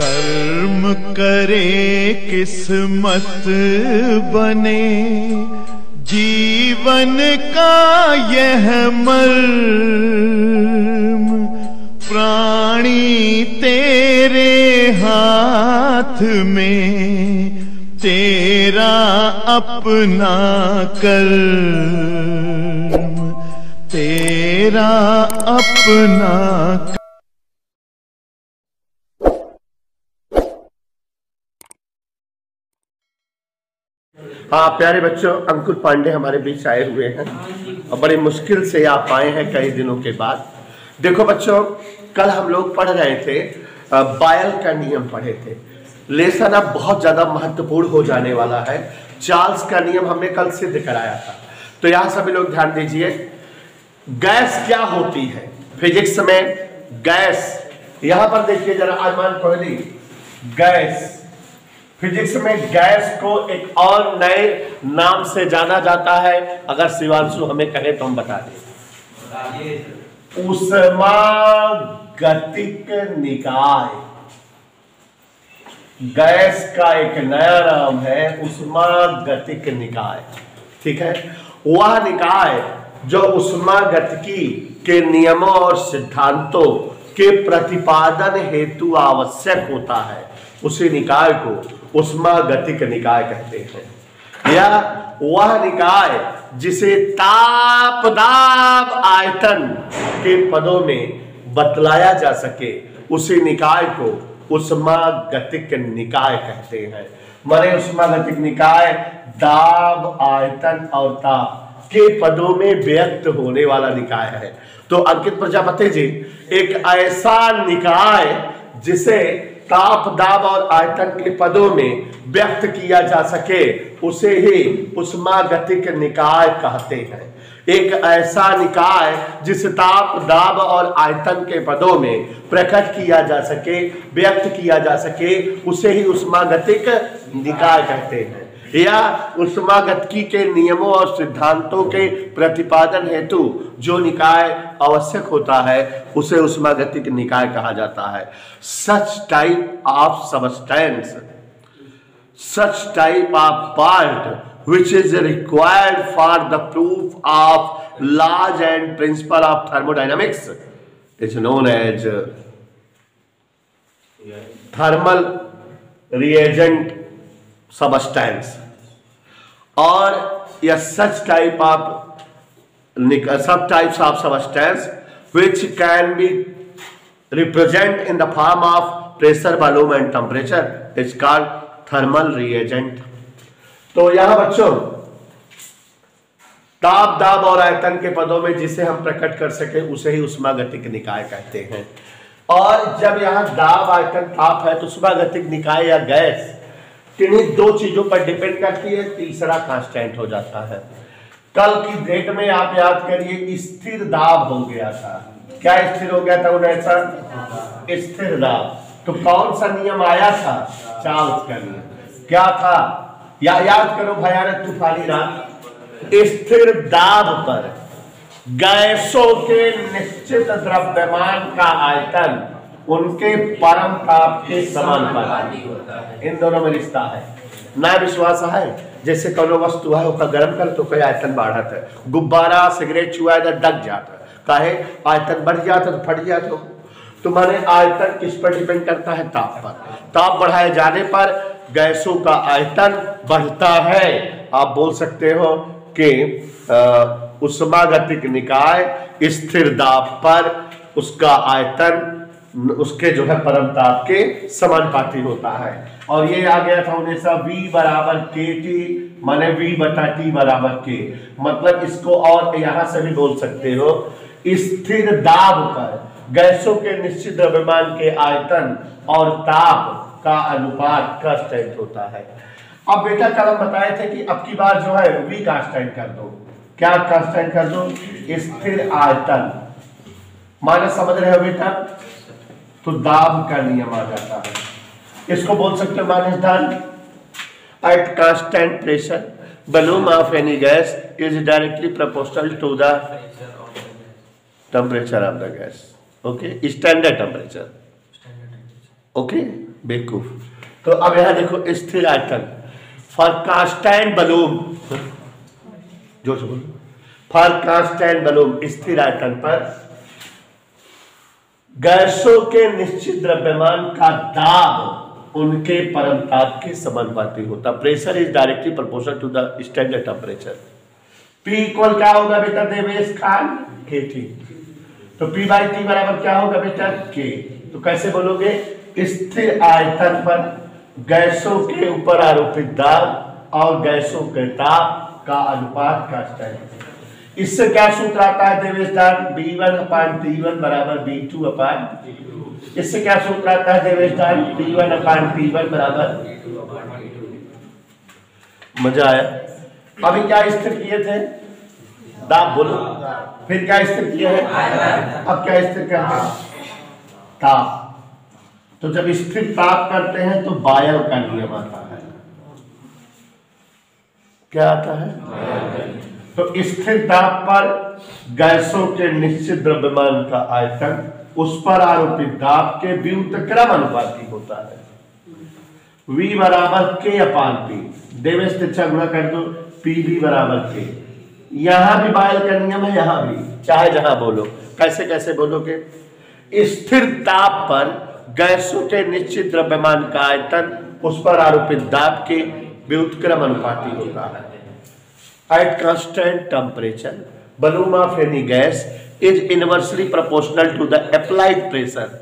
कर्म करे किस्मत बने, जीवन का यह मर्म, प्राणी तेरे हाथ में, तेरा अपना कर्म, तेरा अपना। हाँ प्यारे बच्चों, अंकुर पांडे हमारे बीच आए हुए हैं और बड़ी मुश्किल से आप आए हैं कई दिनों के बाद। देखो बच्चों, कल हम लोग पढ़ रहे थे, बायल का नियम पढ़े थे। लेसन अब बहुत ज्यादा महत्वपूर्ण हो जाने वाला है। चार्ल्स का नियम हमने कल सिद्ध कराया था। तो यहाँ सभी लोग ध्यान दीजिए, गैस क्या होती है फिजिक्स में। गैस यहाँ पर देखिए जरा, आजमान कोहली, गैस फिजिक्स में गैस को एक और नए नाम से जाना जाता है। अगर शिवांशु हमें कहे तो हम बता दें, ऊष्मागतिक निकाय। गैस का एक नया नाम है ऊष्मागतिक निकाय। ठीक है, वह निकाय जो ऊष्मागतिकी के नियमों और सिद्धांतों के प्रतिपादन हेतु आवश्यक होता है, उसी निकाय को ऊष्मागतिक निकाय कहते हैं। या वह निकाय जिसे ताप दाब आयतन के पदों में बतलाया जा सके, उसी निकाय को ऊष्मागतिक निकाय कहते हैं। माने ऊष्मागतिक निकाय दाब, आयतन और ताप के पदों में व्यक्त होने वाला निकाय है। तो अंकित प्रजापति जी, एक ऐसा निकाय जिसे ताप, दाब और आयतन के पदों में व्यक्त किया जा सके, उसे ही ऊष्मागतिक निकाय कहते हैं। एक ऐसा निकाय जिस ताप, दाब और आयतन के पदों में प्रकट किया जा सके, व्यक्त किया जा सके, उसे ही ऊष्मागतिक निकाय कहते हैं। या ऊष्मागतिकी के नियमों और सिद्धांतों के प्रतिपादन हेतु जो निकाय आवश्यक होता है, उसे ऊष्मागतिक निकाय कहा जाता है। Such type of substance, such type of part which is required for the proof of laws and principle of thermodynamics is known as thermal reagent substance. और यह सच टाइप ऑफ सब types of substance which can be represent in the form of pressure, volume and temperature is called thermal reagent। तो यहां बच्चों, ताप, दाब और आयतन के पदों में जिसे हम प्रकट कर सके, उसे ही ऊष्मागतिक निकाय कहते हैं। और जब यहां दाब, आयतन, ताप है तो ऊष्मागतिक निकाय या गैस किन्हीं दो चीजों पर डिपेंड करती है, तीसरा कांस्टेंट हो जाता है। कल की डेट में आप याद करिए, स्थिर दाब हो गया था। क्या स्थिर हो गया था? ऐसा स्थिर दाब। तो कौन सा नियम आया था? चार्ल्स का नियम। क्या था? या याद करो, भयानक तूफानी रात। स्थिर दाब पर गैसों के निश्चित द्रव्यमान का आयतन उनके परम ताप के समानुपाती होता है। इन दोनों में रिश्ता है। ना विश्वास है, जैसे कोनो वस्तु है उसका गर्म कर तो कोई आयतन बढ़ता है। गुब्बारा, सिगरेट छुआ तो डक जाता है, काहे? आयतन बढ़ जाता तो फट जाता। तो माने आयतन किस पर डिपेंड करता है? ताप पर। ताप बढ़ाए जाने पर गैसों का आयतन बढ़ता है। आप बोल सकते हो कि ऊष्मागतिक निकाय स्थिर दाब पर उसका आयतन उसके जो है परम ताप के समानुपाती होता है। और ये आ गया था हमेशा V बराबर KT, माने V बटा T बराबर K। मतलब इसको और यहां से भी बोल सकते हो, स्थिर दाब पर गैसों के निश्चित द्रव्यमान के आयतन और ताप का अनुपात कांस्टेंट होता है। अब बेटा कल हम बताए थे कि अब की बार जो है V कांस्टेंट कर दो। क्या कांस्टेंट कर दो? स्थिर आयतन। माने समझ रहे हो बेटा? तो दाब का नियम आ जाता है। इसको बोल सकते हो minus done at constant pressure volume of any gas is directly proportional to the temperature of the gas. Okay, standard temperature. Okay. बेवकूफ। तो अब यहां देखो स्थिर आयतन फॉर कांस्टेंट वॉल्यूम, जो फॉर कांस्टेंट वॉल्यूम स्थिर आयतन पर गैसों के निश्चित द्रव्यमान का दाब उनके परमताप के समानुपाती होता। Pressure is directly proportional to the standard temperature. P equal क्या होगा बेटा देवेश खान? KT। तो P बाई T बराबर क्या होगा बेटा? K। तो कैसे बोलोगे? स्थिर आयतन पर गैसों के ऊपर आरोपित दाब और गैसों के ताप का अनुपात कांस्टेंट। इससे क्या सूत्र आता है देवेश दान? B1/T1 बराबर B2/T2। इससे क्या सूत्र आता है देवेश दान? T1/T1 बराबर। मजा आया? अभी क्या स्थिर किए थे? दाब बोलो। फिर क्या स्थिर किए हैं? अब क्या स्थिर करते हैं? ताप। तो जब स्थिर ताप करते हैं तो बायल का नियम आता है। क्या आता है? तो स्थिर ताप पर गैसों के निश्चित द्रव्यमान का आयतन उस पर आरोपित दाब के व्युत्क्रम अनुपाती होता है। V बराबर K/P। देवेश तिरछा गुणा कर दो, PV बराबर K। यहां भी बायल का नियम है, यहां भी, चाहे जहां बोलो। कैसे कैसे बोलोगे? स्थिर ताप पर गैसों के निश्चित द्रव्यमान का आयतन उस पर आरोपित दाब के व्युत्क्रम अनुपाती होता है। At constant temperature volume of any gas is inversely proportional to the applied pressure.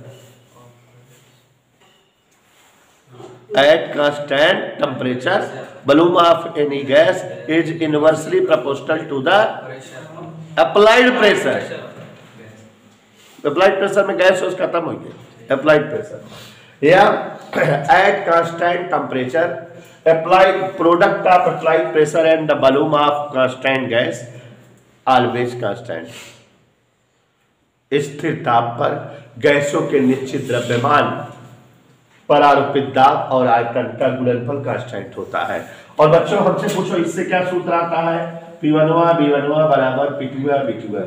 At constant temperature, volume of any gas is inversely proportional to the applied pressure. Applied pressure में गैस सोच खत्म हो गई। Applied pressure या at constant temperature, applied product of applied pressure and the volume of constant gas always constant. स्थिर ताप पर गैसों के निश्चित द्रव्यमान पर आरोपित दाब और आयतन का गुणनफल कांस्टेंट होता है। और बच्चों हमसे पूछो इससे क्या सूत्र आता है? P1 B1 बराबर P2 B2।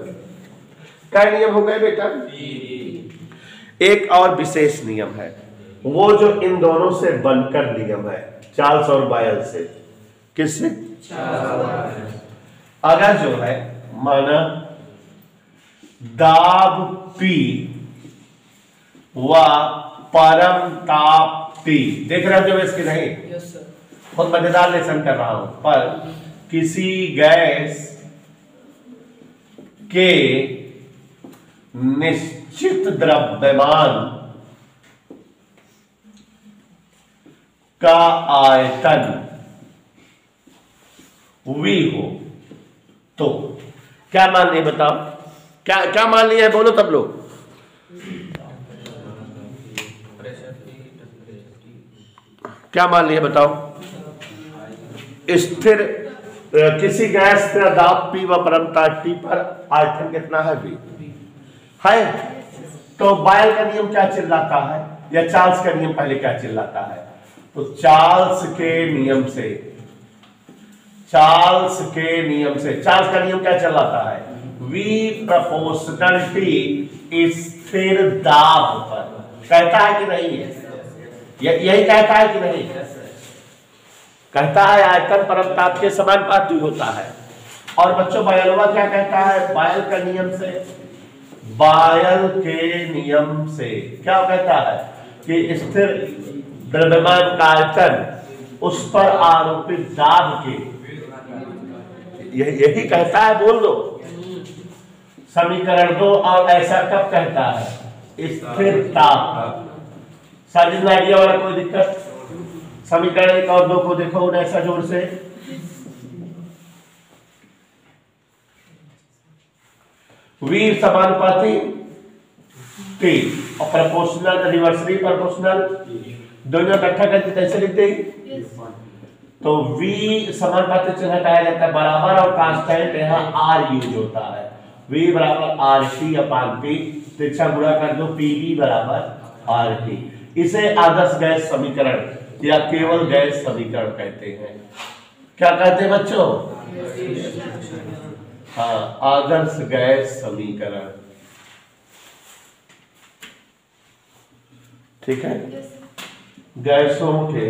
क्या नियम हो गए बेटा? एक और विशेष नियम है, वो जो इन दोनों से बनकर नियम है, चार्ल्स और बायल से। किससे? अगर जो है माना दाब P व परम ताप T, देख रहे हो जो इसकी नहीं? Yes sir. बहुत मजेदार लेसन कर रहा हूं। पर किसी गैस के निश्चित द्रव्यमान का आयतन V हो तो क्या मान लिया बताओ? क्या मान लिया है बोलो तब लोग। क्या मान लिया बताओ? स्थिर किसी गैस का दाब P व परमताप T पर आयतन कितना है? V है। तो बायल का नियम क्या चिल्लाता है, या चार्ल्स का नियम पहले क्या चिल्लाता है? तो चार्ल्स के नियम से चार्ल्स का नियम क्या चिल्लाता है? V प्रोपोर्शनल T स्थिर दाब पर। कहता है कि नहीं है? यही कहता है कि नहीं? कहता है आयतन परमताप के समानुपाती होता है। और बच्चों बायलवा क्या कहता है? बायल के नियम से क्या कहता है? कि स्थिर द्रव्यमान का आयतन उस पर आरोपित दाब के, यही कहता है। बोल दो समीकरण 2। और ऐसा कब कहता है? स्थिर ताप। साजिद आइडिया वाला कोई दिक्कत? समीकरण 1 और 2 को देखो ऐसा जोर से। V समानुपाती T और प्रोपोर्शनल रिवर्सली प्रोपोर्शनल दोनों इकट्ठा करके कैसे लिखते हैं? तो V समानुपाती चिन्ह हटाया जाता है, बराबर और कांस्टेंट यहाँ R यूज होता है। V बराबर RT/P, तिरछा गुणा कर दो PV बराबर RT। इसे आदर्श गैस समीकरण या केवल गैस समीकरण कहते हैं। क्या कहते हैं बच्चों? हाँ, आदर्श गैस समीकरण। ठीक है। गैसों के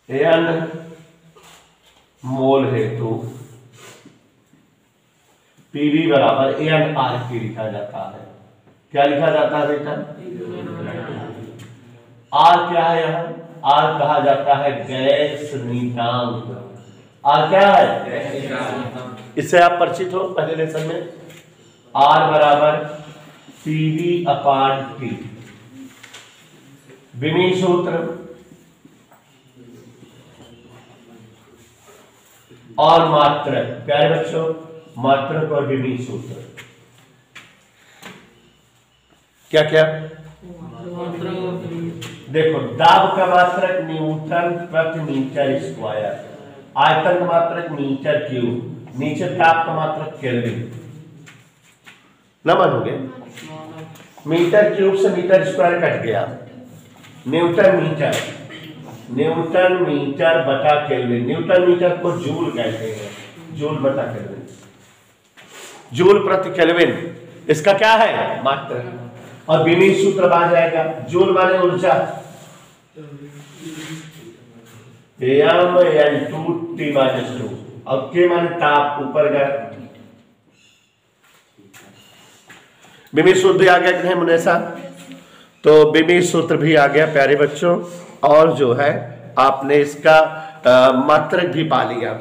n मोल हेतु पीवी बराबर n RT लिखा जाता है। क्या लिखा जाता है बेटा? R क्या है यहाँ? R कहा जाता है गैस नीतांक। R क्या है? इससे आप परिचित हो पहले लेसन में। R बराबर पीवी अपान टी। विमी सूत्र और मात्रक, प्यारे बच्चों, मात्रक और विमी सूत्र क्या क्या? देखो, दाब का मात्रक न्यूटन प्रति मीटर स्क्वायर, आयतन का मात्रक मीटर क्यूब, नीचे ताप का मात्रक केल्विन। न मानोगे? मीटर क्यूब से मीटर स्क्वायर कट गया, न्यूटन मीटर, न्यूटन मीटर बटा केल्विन। न्यूटन मीटर को जूल कहते हैं, जूल बटा केल्विन, जूल प्रति केल्विन इसका क्या है? मात्रक। और विमी सूत्र आ जाएगा, जूल माने ऊर्जा, N2 T-2, और K माने ताप, ऊपर गया। विमी सूत्र आ गया कि नहीं मुनेसा? तो विमी सूत्र भी आ गया प्यारे बच्चों, और जो है आपने इसका मात्रक भी पा लिया।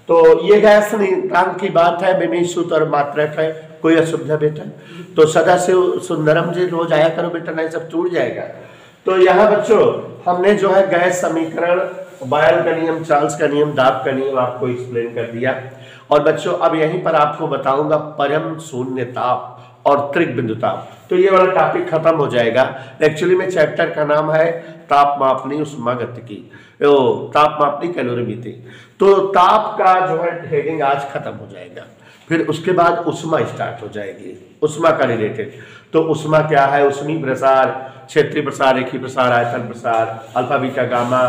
तो ये गैस नीतांक की बात है, विमी सूत्र और मात्रक है। कोई असुविधा बेटा? तो सदा से सुंदरम जी रोज आया करो बेटा, नहीं सब टूट जाएगा। तो यहाँ बच्चों हमने जो है गैस समीकरण, बॉयल का नियम, चार्ल्स का नियम, दाब का नियम आपको एक्सप्लेन कर दिया। और बच्चों अब यहीं पर आपको बताऊंगा परम शून्य ताप और त्रिक बिंदु ताप। तो ये वाला टॉपिक खत्म हो जाएगा। एक्चुअली में चैप्टर का नाम है ताप मापनी उष्मागतिकी, ताप मापनी कैलोरीमीटर। तो ताप का जो है हेडिंग आज खत्म हो जाएगा, फिर उसके बाद उष्मा स्टार्ट हो जाएगी, उष्मा का रिलेटेड। तो उष्मा क्या है? उष्मी प्रसार, क्षेत्रीय प्रसार, रेखीय प्रसार, आयतन प्रसार, अल्फा बीटा गामा,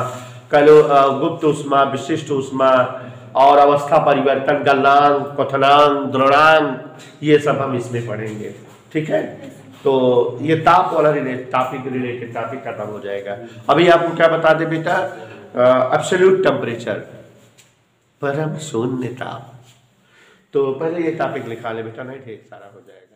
गुप्त उष्मा, विशिष्ट उष्मा और अवस्था परिवर्तन, गलनांक, क्वथनांक, द्रवणांक, ये सब हम इसमें पढ़ेंगे। ठीक है, तो ये ताप वाला रिलेटेड टॉपिक खत्म हो जाएगा। अभी आपको क्या बता दे बेटा? एब्सोल्यूट टेम्परेचर, परम शून्य ताप। तो पहले ये टॉपिक लिखा ले बेटा, नहीं ढेर सारा हो जाएगा।